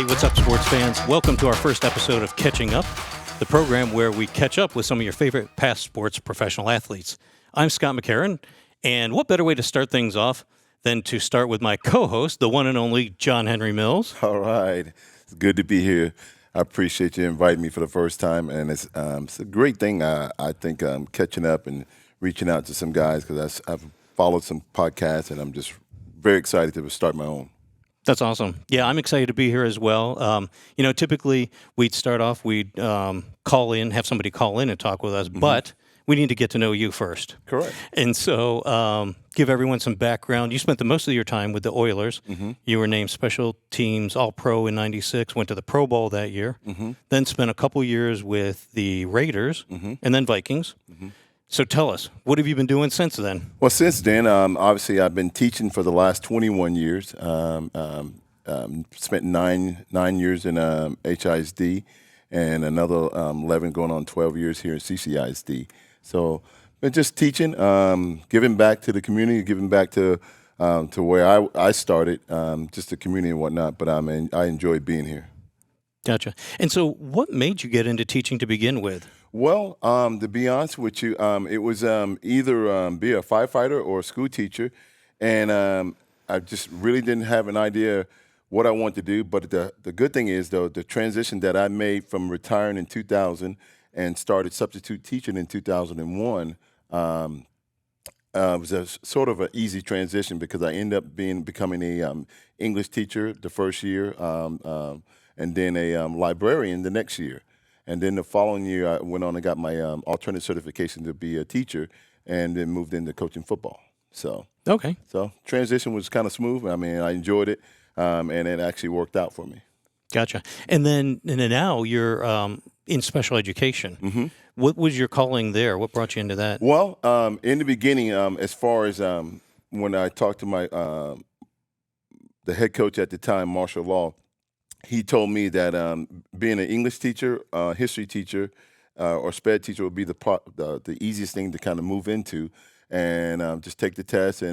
what's up, sports fans? Welcome to our first episode of Catching Up, the program where we catch up with some of your favorite past sports professional athletes. I'm Scott McCarron, and what better way to start things off than to start with my co-host, the one and only John Henry Mills. All right. It's good to be here. I appreciate you inviting me for the first time, and it's a great thing, I think, catching up and reaching out to some guys because I've followed some podcasts, and I'm just very excited to start my own. That's awesome. Yeah, I'm excited to be here as well. Typically we'd start off, we'd call in, have somebody call in and talk with us, but we need to get to know you first. Correct. And so give everyone some background. You spent the most of your time with the Oilers. You were named special teams All-Pro in '96, went to the Pro Bowl that year, then spent a couple years with the Raiders and then Vikings. So tell us, what have you been doing since then? Well, since then, obviously, I've been teaching for the last 21 years. Spent nine years in HISD and another 11 going on 12 years here in CCISD. So been just teaching, giving back to the community, giving back to where I started, just the community and whatnot. But I enjoy being here. Gotcha. And so what made you get into teaching to begin with? Well, to be honest with you, it was either be a firefighter or a school teacher, and I just really didn't have an idea what I wanted to do. But the good thing is, though, the transition that I made from retiring in 2000 and started substitute teaching in 2001 was a sort of an easy transition because I ended up becoming a English teacher the first year, and then a librarian the next year. And then the following year, I went on and got my alternate certification to be a teacher, and then moved into coaching football. So transition was kind of smooth. I mean, I enjoyed it, and it actually worked out for me. Gotcha. And then now you're in special education. What was your calling there? What brought you into that? Well, in the beginning, as far as when I talked to my the head coach at the time, Marshall Law, he told me that being an English teacher, history teacher, or SPED teacher would be the easiest thing to kind of move into, and just take the test,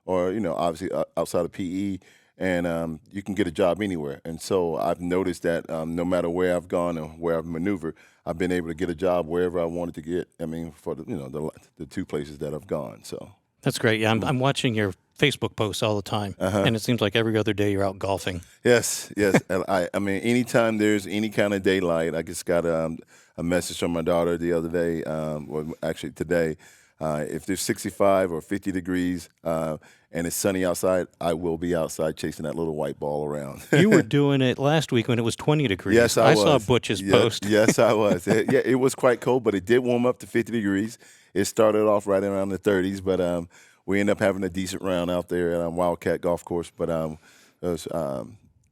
or obviously outside of PE, and you can get a job anywhere. And so I've noticed that no matter where I've gone or where I've maneuvered, I've been able to get a job wherever I wanted to get. I mean, for the two places that I've gone. So that's great. Yeah, I'm watching your Facebook posts all the time, and it seems like every other day you're out golfing. Yes. And I mean, anytime there's any kind of daylight, I just got a message from my daughter the other day, well, actually today. If there's 65 or 50 degrees and it's sunny outside, I will be outside chasing that little white ball around. You were doing it last week when it was 20 degrees. Yes, I was. saw Butch's post. Yes, I was. It was quite cold, but it did warm up to 50 degrees. It started off right around the 30s, but we ended up having a decent round out there at Wildcat Golf Course. But it was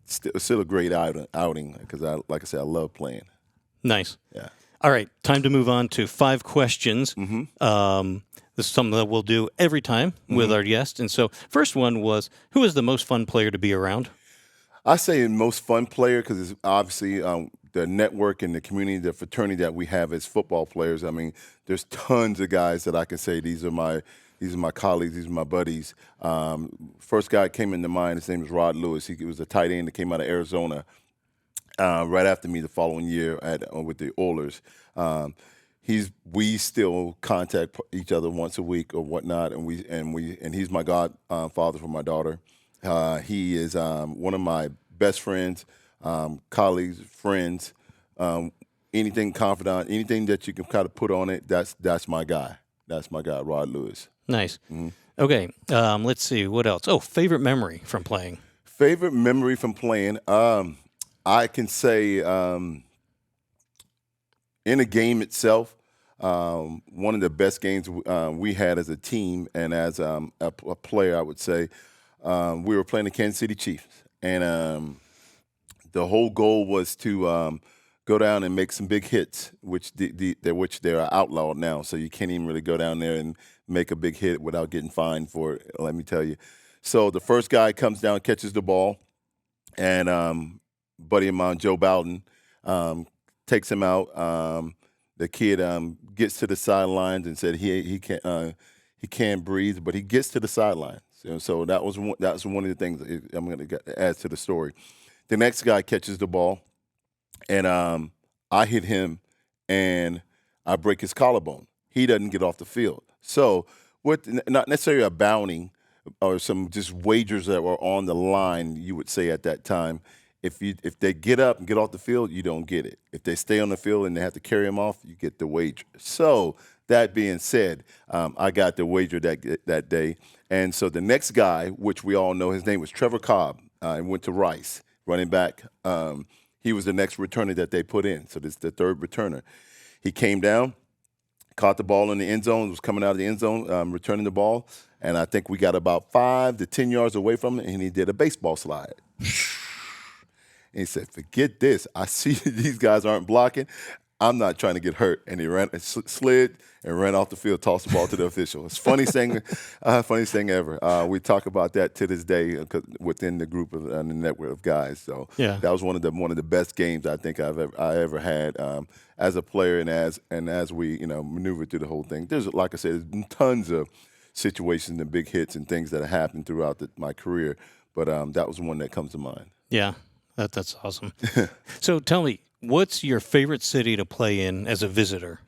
still a great outing because, like I said, I love playing. Nice. Yeah. All right, time to move on to 5 questions. This is something that we'll do every time with our guests. And so first one was, who is the most fun player to be around? I say the most fun player because it's obviously the network and the community, the fraternity that we have as football players. I mean, there's tons of guys that I can say these are my colleagues, these are my buddies. First guy that came into mind, his name was Rod Lewis. He was a tight end that came out of Arizona right after me the following year with the Oilers. We still contact each other once a week or whatnot, and he's my godfather for my daughter. He is one of my best friends, colleagues, friends. Anything confidant, anything that you can kind of put on it, that's my guy. That's my guy, Rod Lewis. Nice. Okay, let's see what else. Oh, favorite memory from playing. Favorite memory from playing. I can say in a game itself. One of the best games we had as a team and as a player, I would say, we were playing the Kansas City Chiefs. And the whole goal was to go down and make some big hits, which they're outlawed now. So you can't even really go down there and make a big hit without getting fined for it, let me tell you. So the first guy comes down, catches the ball, and buddy of mine, Joe Bowden, takes him out. The kid gets to the sidelines and said he can't breathe, but he gets to the sidelines. So that was one of the things I'm going to add to the story. The next guy catches the ball, and I hit him, and I break his collarbone. He doesn't get off the field. So, not necessarily a bounty or some just wagers that were on the line, you would say at that time. If they get up and get off the field, you don't get it. If they stay on the field and they have to carry them off, you get the wager. So that being said, I got the wager that day, and so the next guy, which we all know, his name was Trevor Cobb, and went to Rice, running back. He was the next returner that they put in. So this is the third returner. He came down, caught the ball in the end zone, was coming out of the end zone, returning the ball, and I think we got about 5 to 10 yards away from it, and he did a baseball slide. And he said, forget this. I see these guys aren't blocking. I'm not trying to get hurt. And he slid and ran off the field, tossed the ball to the official. It's funniest thing ever. We talk about that to this day within the group of the network of guys. So that was one of the best games I think I ever had as a player, and as we maneuvered through the whole thing. There's, like I said, there's tons of situations and big hits and things that have happened throughout my career, but that was one that comes to mind. Yeah, that's awesome. So tell me, what's your favorite city to play in as a visitor?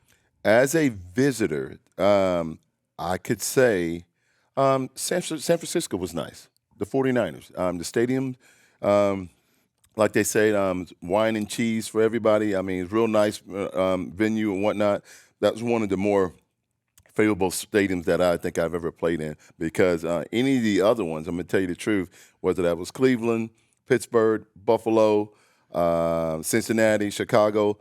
As a visitor, I could say San Francisco was nice. The 49ers. The stadium, like they say, wine and cheese for everybody. I mean, it's real nice venue and whatnot. That was one of the more favorable stadiums that I think I've ever played in, because any of the other ones, I'm going to tell you the truth, whether that was Cleveland, Pittsburgh, Buffalo, Cincinnati, Chicago,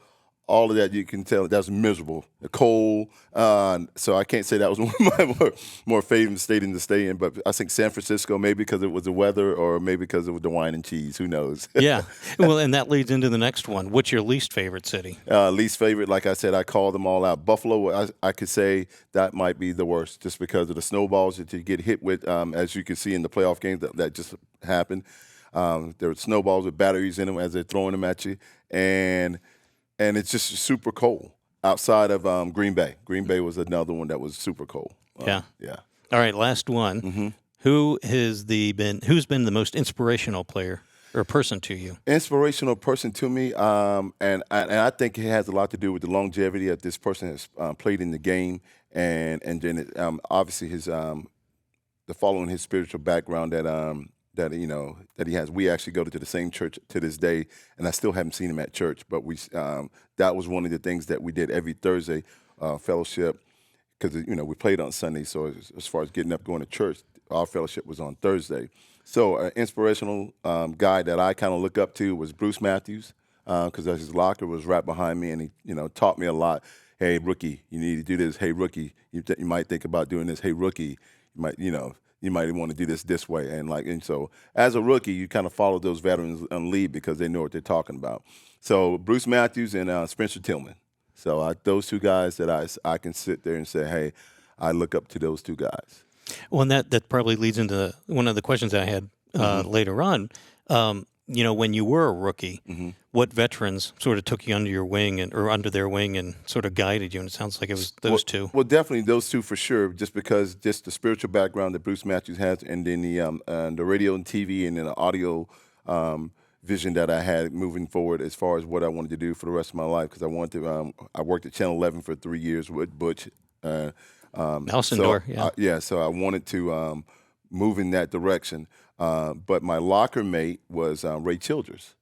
all of that, you can tell that's miserable, cold. So I can't say that was one of my more favorite stadiums to stay in. But I think San Francisco, maybe because it was the weather, or maybe because it was the wine and cheese. Who knows? Yeah. Well, and that leads into the next one. What's your least favorite city? Least favorite, like I said, I called them all out. Buffalo, I could say that might be the worst, just because of the snowballs that you get hit with, as you can see in the playoff games that just happened. There were snowballs with batteries in them as they're throwing them at you, and it's just super cold outside of Green Bay. Green Bay was another one that was super cold. Yeah. Yeah. All right, last one. Mm-hmm. Who's been the most inspirational player or person to you? Inspirational person to me, and I think it has a lot to do with the longevity that this person has played in the game, and then obviously his the following his spiritual background that he has. We actually go to the same church to this day, and I still haven't seen him at church. But that was one of the things that we did every Thursday, fellowship, because we played on Sunday. So as far as getting up, going to church, our fellowship was on Thursday. So an inspirational guy that I kind of look up to was Bruce Matthews, because his locker was right behind me, and he taught me a lot. Hey, rookie, you need to do this. Hey, rookie, you might think about doing this. Hey, rookie, you might want to do this way. And so as a rookie, you kind of follow those veterans and lead, because they know what they're talking about. So Bruce Matthews and Spencer Tillman. So those two guys that I can sit there and say, hey, I look up to those two guys. Well, and that probably leads into one of the questions I had later on. When you were a rookie, what veterans sort of took you under your wing or under their wing and sort of guided you? And it sounds like it was those two. Well, definitely those two for sure, just because the spiritual background that Bruce Matthews has, and then the radio and TV, and then the audio vision that I had moving forward as far as what I wanted to do for the rest of my life, because I wanted to. I worked at Channel 11 for 3 years with Butch. Door, yeah. So I wanted to move in that direction. But my locker mate was Ray Childress.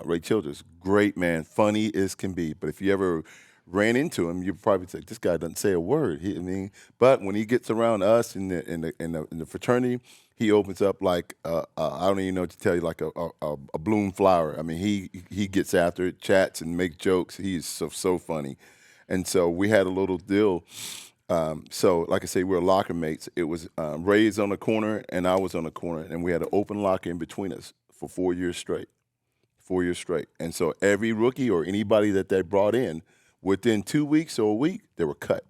Ray Childress, great man, funny as can be. But if you ever ran into him, you'd probably say, "This guy doesn't say a word." But when he gets around us in the fraternity, he opens up like I don't even know what to tell you, like a bloom flower. I mean, he gets after it, chats and makes jokes. He is so funny, and so we had a little deal. So, like I say, we're locker mates. It was Ray's on the corner and I was on the corner, and we had an open locker in between us for 4 years straight. 4 years straight. And so every rookie or anybody that they brought in, within 2 weeks or a week, they were cut.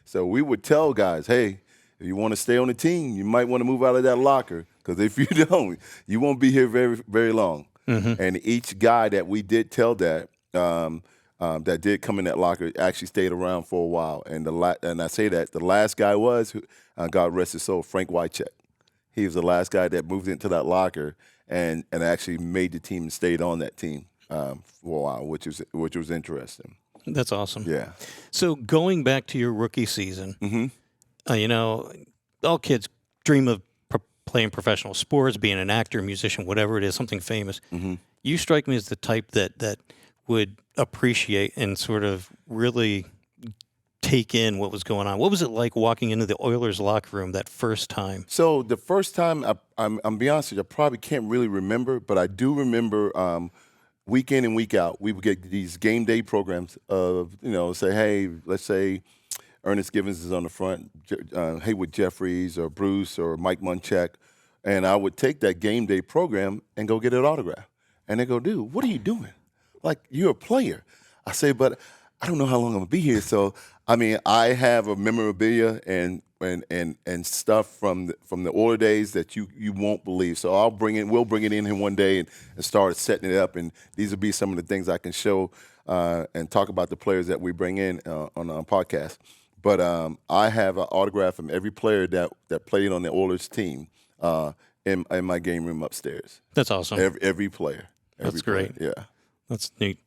So we would tell guys, hey, if you want to stay on the team, you might want to move out of that locker, because if you don't, you won't be here very, very long. Mm-hmm. And each guy that we did tell that, that did come in that locker actually stayed around for a while. And I say that the last guy was, God rest his soul, Frank Wycheck. He was the last guy that moved into that locker and actually made the team and stayed on that team for a while, which was interesting. That's awesome. Yeah. So going back to your rookie season, all kids dream of playing professional sports, being an actor, musician, whatever it is, something famous. You strike me as the type that would appreciate and sort of really take in what was going on. What was it like walking into the Oilers locker room that first time? So the first time, I'm be honest with you, I probably can't really remember, but I do remember week in and week out, we would get these game day programs of, say, hey, let's say Ernest Givens is on the front, Haywood Jeffries or Bruce or Mike Munchak, and I would take that game day program and go get an autograph. And they go, dude, what are you doing? Like, you're a player. I say, but I don't know how long I'm going to be here. So, I have a memorabilia and stuff from the older days that you won't believe. So we'll bring it in here one day and start setting it up. And these will be some of the things I can show and talk about the players that we bring in on our podcast. But I have an autograph from every player that played on the Oilers team in my game room upstairs. That's awesome. Every player. That's great. Yeah. That's neat.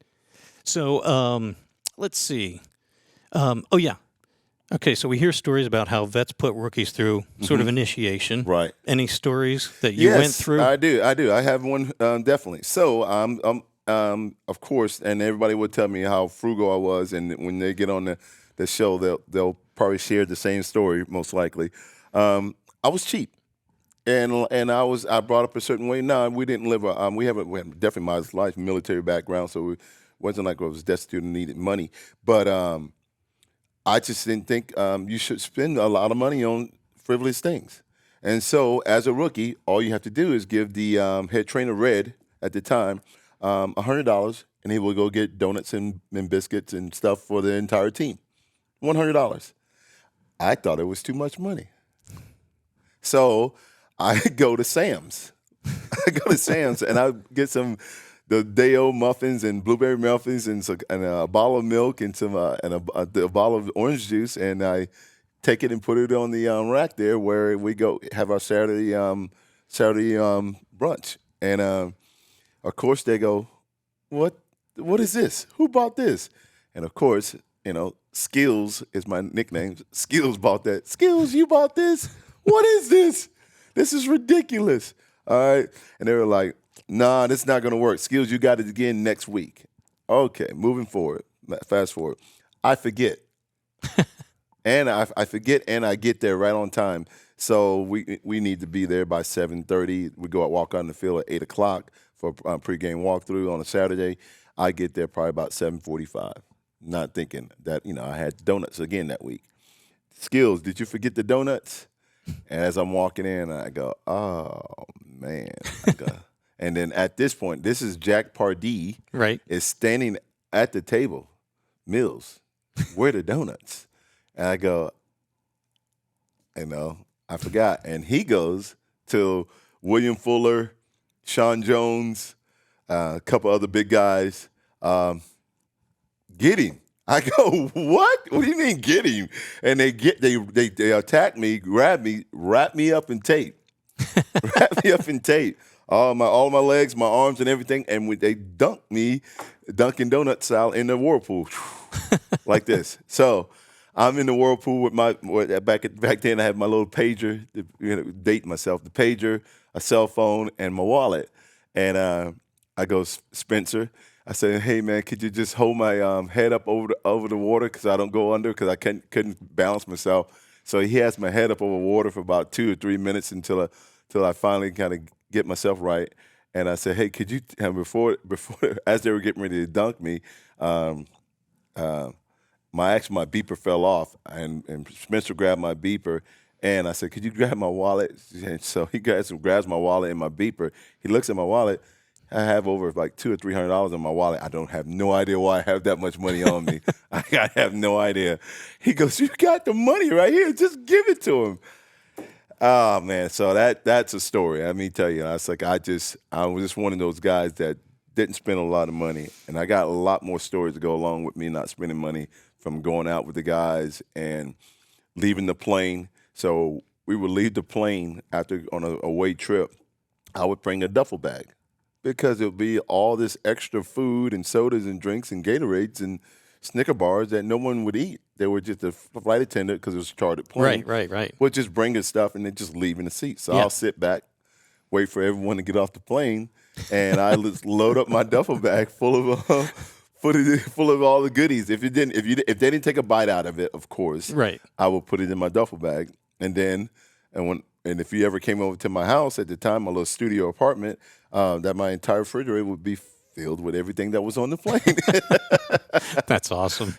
So let's see. Okay, so we hear stories about how vets put rookies through sort of initiation. Right. Any stories that you went through? I do. I have one definitely. So of course, and everybody would tell me how frugal I was, and when they get on the show, they'll probably share the same story most likely. I was cheap. And I brought up a certain way. No, we didn't live. We have definitely my life military background, so it wasn't like I was destitute and needed money. But I just didn't think you should spend a lot of money on frivolous things. And so, as a rookie, all you have to do is give the head trainer, Red, at the time, $100, and he will go get donuts and biscuits and stuff for the entire team. $100. I thought it was too much money. So I go to Sam's. And I get the day-old muffins and blueberry muffins and a bottle of milk and a bottle of orange juice, and I take it and put it on the rack there where we go have our Saturday brunch. And of course they go, what is this? Who bought this? And of course, Skills is my nickname. Skills bought that. Skills, you bought this? What is this? This is ridiculous. All right. And they were like, nah, this is not going to work. Skills, you got it again next week. Okay, moving forward. Fast forward. I forget. And I forget, and I get there right on time. So we need to be there by 7:30. We go out, walk on the field at 8 o'clock for a pregame walkthrough on a Saturday. I get there probably about 7:45, not thinking that, I had donuts again that week. Skills, did you forget the donuts? And as I'm walking in, I go, oh, man. And then at this point, this is Jack Pardee. Right. Is standing at the table. Mills, where are the donuts? And I go, I forgot. And he goes to William Fuller, Sean Jones, a couple other big guys. Get him. I go, what? What do you mean get him? And they attack me, grab me, wrap me up in tape. Wrap me up in tape. All my legs, my arms, and everything. And they dunk me, Dunkin' Donuts style, in the whirlpool, like this. So I'm in the whirlpool with back then I had my little pager, date myself, the pager, a cell phone, and my wallet. And I go, Spencer. I said, hey, man, could you just hold my head up over the water because I don't go under because I couldn't balance myself. So he has my head up over water for about 2 or 3 minutes until I finally kind of get myself right. And I said, hey, could you before as they were getting ready to dunk me, my beeper fell off, and Spencer grabbed my beeper. And I said, could you grab my wallet? And so he grabs my wallet and my beeper. He looks at my wallet. I have over like $200 or $300 in my wallet. I don't have no idea why I have that much money on me. I have no idea. He goes, you got the money right here. Just give it to him. Oh, man. So that's a story. Let me tell you. I was just one of those guys that didn't spend a lot of money. And I got a lot more stories to go along with me not spending money, from going out with the guys and leaving the plane. So we would leave the plane on a away trip. I would bring a duffel bag because it would be all this extra food and sodas and drinks and Gatorades and Snicker bars that no one would eat. They were just a flight attendant because it was a chartered plane. Right. Would just bring his stuff and then just leave in the seat. So Yeah. I'll sit back, wait for everyone to get off the plane, and I just load up my duffel bag full of all the goodies. If they didn't take a bite out of it, of course, Right. I would put it in my duffel bag, and if you ever came over to my house at the time, my little studio apartment, that my entire refrigerator would be filled with everything that was on the plane. That's awesome.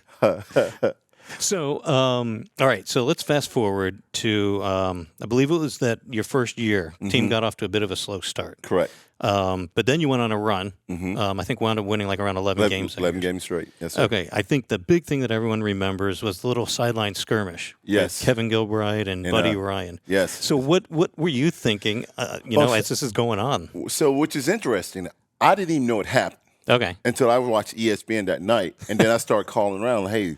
So, all right. So let's fast forward to, I believe it was that your first year, team got off to a bit of a slow start. Correct. But then you went on a run. I think wound up winning like around 11 games. 11 games straight. Yes, sir. Okay. I think the big thing that everyone remembers was the little sideline skirmish. Yes. With Kevin Gilbride and Buddy Ryan. Yes. So what were you thinking, as this is going on? So, which is interesting, I didn't even know it happened. Okay. Until I watched ESPN that night, and then I started calling around, hey,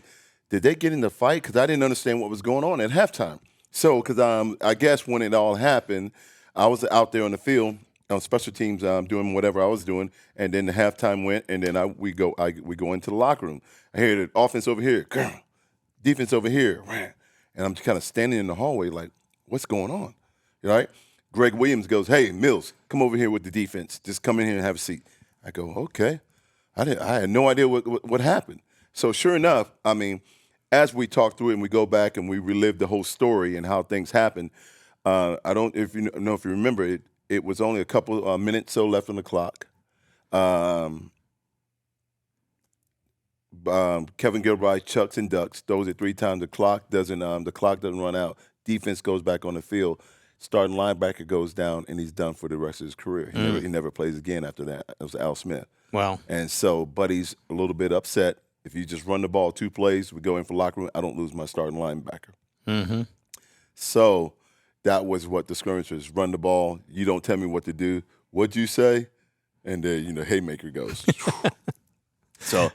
did they get in the fight? Because I didn't understand what was going on at halftime. So, because I guess when it all happened, I was out there on the field on special teams, doing whatever I was doing, and then the halftime went, and then we go into the locker room. I hear the offense over here, defense over here, and I'm just kind of standing in the hallway like, what's going on? Right? Greg Williams goes, hey, Mills, come over here with the defense. Just come in here and have a seat. I go, okay. I had no idea what happened. So sure enough, I mean, as we talk through it and we go back and we relive the whole story and how things happened, I don't if you remember it was only a couple minutes so left on the clock. Kevin Gilbride chucks and ducks, throws it 3 times. The clock doesn't run out. Defense goes back on the field. Starting linebacker goes down, and he's done for the rest of his career. He never plays again after that. It was Al Smith. Wow. And so Buddy's a little bit upset. If you just run the ball 2 plays, we go in for locker room, I don't lose my starting linebacker. Mm-hmm. So that was what the skirmish was. Run the ball. You don't tell me what to do. What'd you say? And then, haymaker goes. So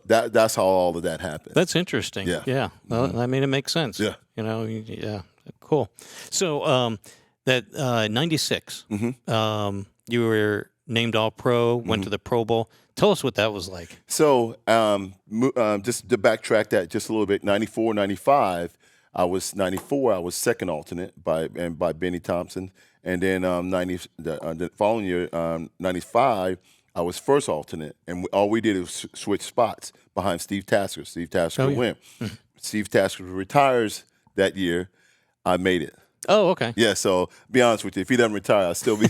that's how all of that happened. That's interesting. Yeah. Well, I mean, it makes sense. Yeah. Yeah. Cool. So that 96, you were named All-Pro, went to the Pro Bowl. Tell us what that was like. So just to backtrack that just a little bit, 94, 95, I was second alternate by Benny Thompson. And then the following year, 95, I was first alternate. And all we did was switch spots behind Steve Tasker. Steve Tasker went. Steve Tasker retires that year. I made it. Oh, okay. Yeah, so be honest with you, if he doesn't retire, I'll still be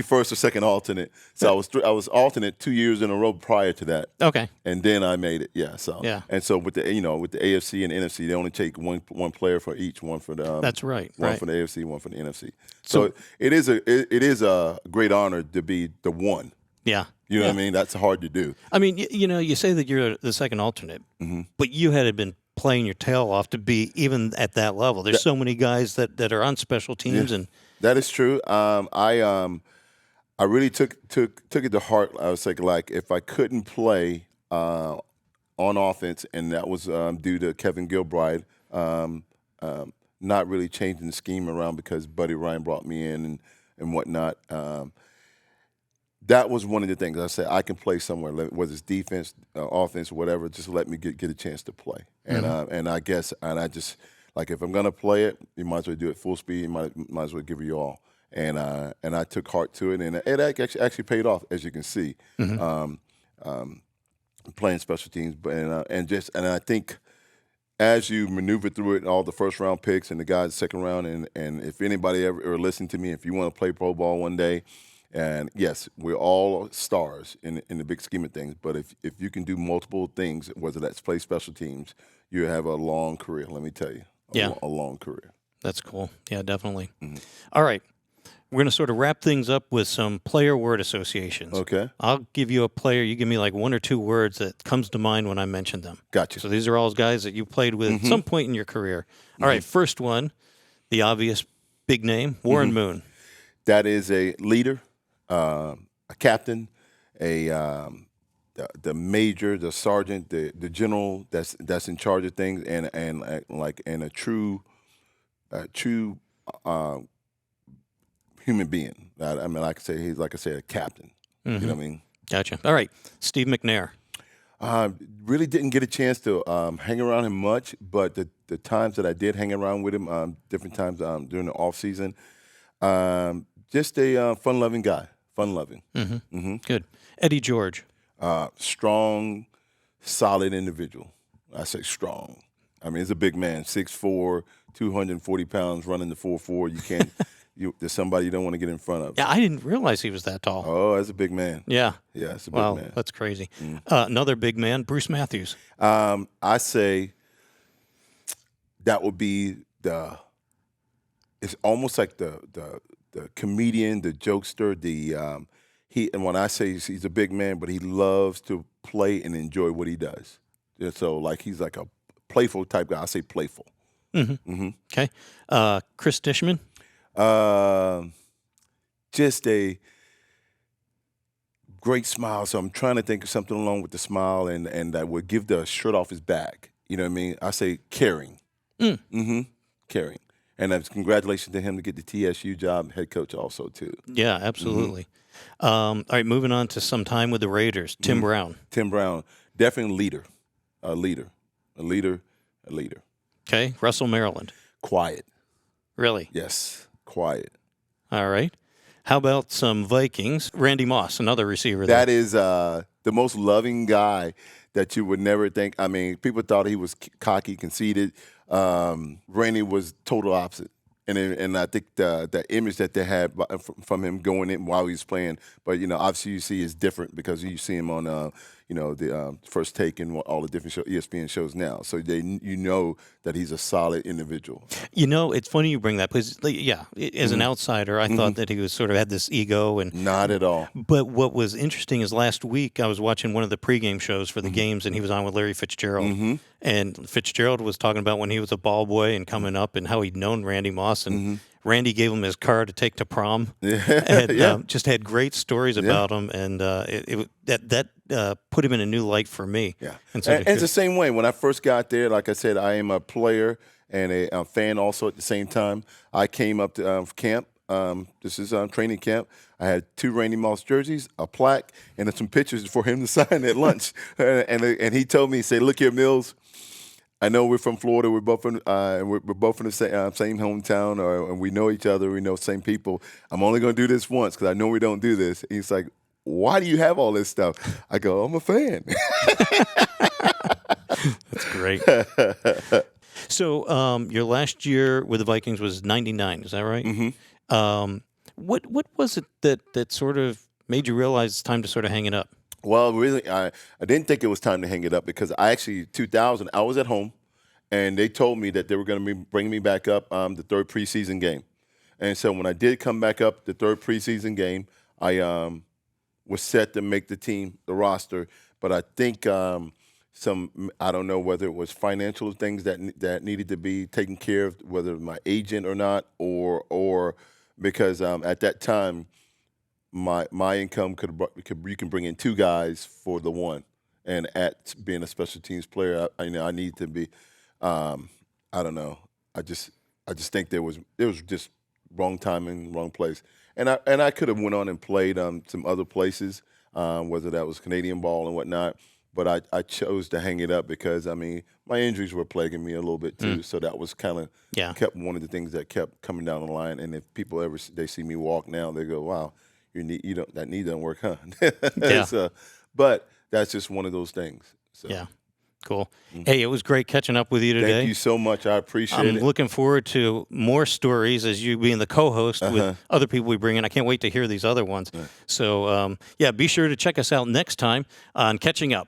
first or second alternate. So I was alternate 2 years in a row prior to that. Okay. And then I made it. Yeah. So and so with the AFC and NFC, they only take one player for each. One for the that's right. One for the AFC, one for the NFC. So it is a great honor to be the one. Yeah. You know what I mean? That's hard to do. I mean, you say that you're the second alternate, but you had been playing your tail off to be even at that level. There's so many guys that are on special teams, and that is true. I really took it to heart. I was thinking, like, if I couldn't play on offense, and that was due to Kevin Gilbride not really changing the scheme around because Buddy Ryan brought me in and whatnot. That was one of the things I said. I can play somewhere, whether it's defense, offense, whatever. Just let me get a chance to play. And I guess I just like if I'm gonna play it, you might as well do it full speed. You might as well give it your all. And I took heart to it, and it actually paid off, as you can see. Playing special teams, and I think as you maneuver through it, all the first round picks and the guys second round, and if anybody ever listened to me, if you want to play pro ball one day. And yes, we're all stars in the big scheme of things. But if you can do multiple things, whether that's play special teams, you have a long career. Let me tell you, a long career. That's cool. Yeah, definitely. All right, we're going to sort of wrap things up with some player word associations. Okay. I'll give you a player. You give me like 1 or 2 words that comes to mind when I mention them. Gotcha. So these are all guys that you played with at some point in your career. All right, first one, the obvious big name, Warren Moon. That is a leader. A captain, the major, the sergeant, the general that's in charge of things, and a true human being. I mean, he's like I say, a captain. You know what I mean? Gotcha. All right, Steve McNair. Really didn't get a chance to hang around him much, but the times that I did hang around with him, different times during the off season, just a fun-loving guy. Fun-loving. Good. Eddie George. Strong, solid individual. I say strong. I mean, he's a big man, 6'4", 240 pounds, running the 4.4. You can't. There's somebody you don't want to get in front of. Yeah, I didn't realize he was that tall. Oh, that's a big man. Yeah. Yeah, that's a big Wow, man. that's crazy. Another big man, Bruce Matthews. I say that would be it's almost like the comedian, the jokester, and when I say he's a big man, but he loves to play and enjoy what he does. Yeah, so like he's like a playful type guy. I say playful. Okay. Chris Dishman. Just a great smile. So I'm trying to think of something along with the smile and that would give the shirt off his back. You know what I mean? I say caring. Caring. And congratulations to him to get the TSU job, head coach also too. Yeah, absolutely. All right, moving on to some time with the Raiders. Tim Brown. Tim Brown, definitely a leader. Okay. Russell Maryland. Quiet. Really? Yes, quiet. All right. How about some Vikings? Randy Moss, another receiver. That is the most loving guy that you would never think. I mean, people thought he was cocky, conceited. Randy was total opposite. And I think the image that they had from him going in while he was playing, but obviously you see is different because you see him on the First Take and all the different ESPN shows now. So that he's a solid individual. It's funny you bring that because as an outsider, I thought that he was sort of had this ego and not at all. But what was interesting is last week I was watching one of the pregame shows for the games, and he was on with Larry Fitzgerald, and Fitzgerald was talking about when he was a ball boy and coming up and how he'd known Randy Moss, and Randy gave him his car to take to prom, and just had great stories about him, and that put him in a new light for me. Yeah, and it's the same way. When I first got there, like I said, I am a player and a fan also at the same time. I came up to camp. This is training camp. I had 2 Randy Moss jerseys, a plaque, and some pictures for him to sign at lunch. and he told me, he said, "Look here, Mills. I know we're from Florida. We're both from the same hometown, and we know each other. We know the same people. I'm only going to do this once because I know we don't do this." And he's like, "Why do you have all this stuff?" I go, "I'm a fan." That's great. So your last year with the Vikings was 99. Is that right? What was it that sort of made you realize it's time to sort of hang it up? Well, really, I didn't think it was time to hang it up because 2000, I was at home, and they told me that they were going to be bringing me back up the 3rd preseason game. And so when I did come back up the 3rd preseason game, I was set to make the roster. But I think I don't know whether it was financial things that needed to be taken care of, whether it was my agent or not, or because at that time, my income you can bring in 2 guys for the one, and at being a special teams player, I need to be. I don't know. I just think there was just wrong timing, wrong place, and I could have went on and played some other places, whether that was Canadian ball and whatnot. But I chose to hang it up because my injuries were plaguing me a little bit too. So that was kind of kept one of the things that kept coming down the line. And if people they see me walk now, they go, "Wow. That knee doesn't work, huh?" But that's just one of those things. So. Yeah, cool. Hey, it was great catching up with you today. Thank you so much. I appreciate it. I'm looking forward to more stories as you being the co-host with other people we bring in. I can't wait to hear these other ones. So, be sure to check us out next time on Catching Up.